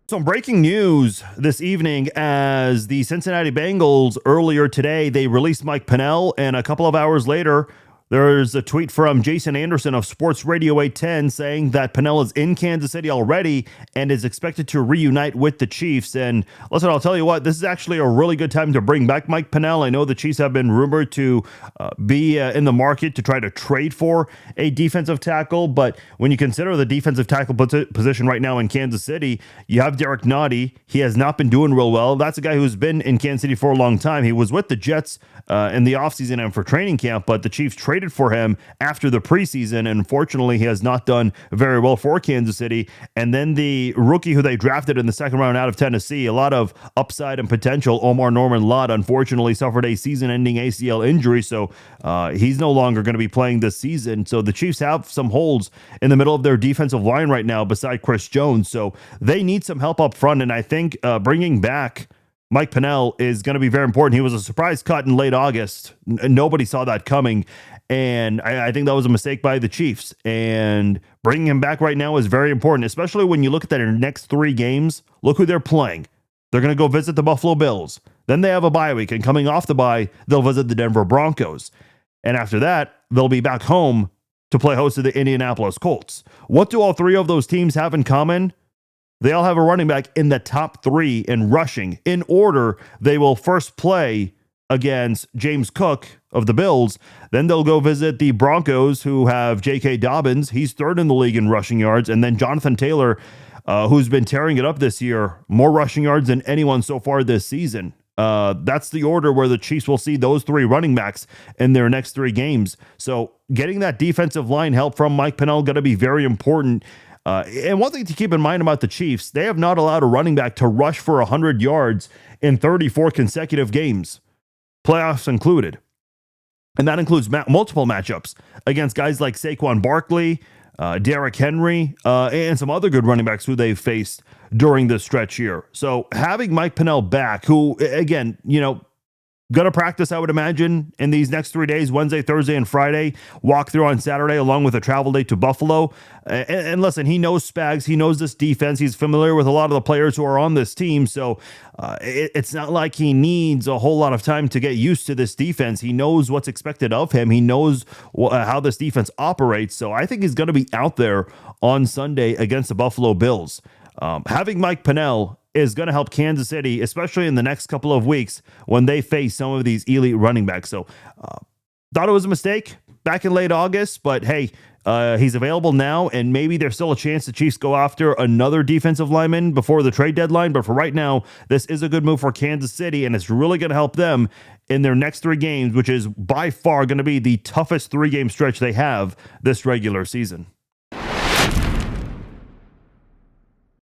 Some breaking news this evening as the Cincinnati Bengals earlier today, they released Mike Pennel, and a couple of hours later, there's a tweet from Jason Anderson of Sports Radio 810 saying that Pennel is in Kansas City already and is expected to reunite with the Chiefs. And listen, I'll tell you what, this is actually a really good time to bring back Mike Pennel. I know the Chiefs have been rumored to be in the market to try to trade for a defensive tackle, but when you consider the defensive tackle position right now in Kansas City, you have Derek Nottie. He has not been doing real well. That's a guy who's been in Kansas City for a long time. He was with the Jets in the offseason and for training camp, but the Chiefs traded for him after the preseason, and unfortunately, he has not done very well for Kansas City. And then the rookie who they drafted in the second round out of Tennessee, a lot of upside and potential, Omar Norman Lott, unfortunately suffered a season-ending ACL injury, so he's no longer going to be playing this season. So the Chiefs have some holes in the middle of their defensive line right now beside Chris Jones, so they need some help up front, and I think bringing back Mike Pennel is going to be very important. He was a surprise cut in late August. Nobody saw that coming. And I think that was a mistake by the Chiefs. And bringing him back right now is very important, especially when you look at their next three games. Look who they're playing. They're going to go visit the Buffalo Bills. Then they have a bye week. And coming off the bye, they'll visit the Denver Broncos. And after that, they'll be back home to play host to the Indianapolis Colts. What do all three of those teams have in common? They all have a running back in the top three in rushing. In order, they will first play against James Cook of the Bills. Then they'll go visit the Broncos, who have J.K. Dobbins. He's third in the league in rushing yards. And then Jonathan Taylor, who's been tearing it up this year, more rushing yards than anyone so far this season. That's the order where the Chiefs will see those three running backs in their next three games. So getting that defensive line help from Mike Pennel going to be very important. And one thing to keep in mind about the Chiefs, they have not allowed a running back to rush for 100 yards in 34 consecutive games, playoffs included. And that includes multiple matchups against guys like Saquon Barkley, Derrick Henry, and some other good running backs who they've faced during this stretch here. So having Mike Pennel back, who, again, going to practice, I would imagine, in these next 3 days, Wednesday, Thursday, and Friday, walk through on Saturday, along with a travel day to Buffalo. And listen, he knows Spags. He knows this defense. He's familiar with a lot of the players who are on this team. So it's not like he needs a whole lot of time to get used to this defense. He knows what's expected of him. He knows how this defense operates. So I think he's going to be out there on Sunday against the Buffalo Bills. Having Mike Pennel is going to help Kansas City, especially in the next couple of weeks when they face some of these elite running backs. So thought it was a mistake back in late August, but hey, he's available now, and maybe there's still a chance the Chiefs go after another defensive lineman before the trade deadline. But for right now, this is a good move for Kansas City, and it's really going to help them in their next three games, which is by far going to be the toughest three-game stretch they have this regular season.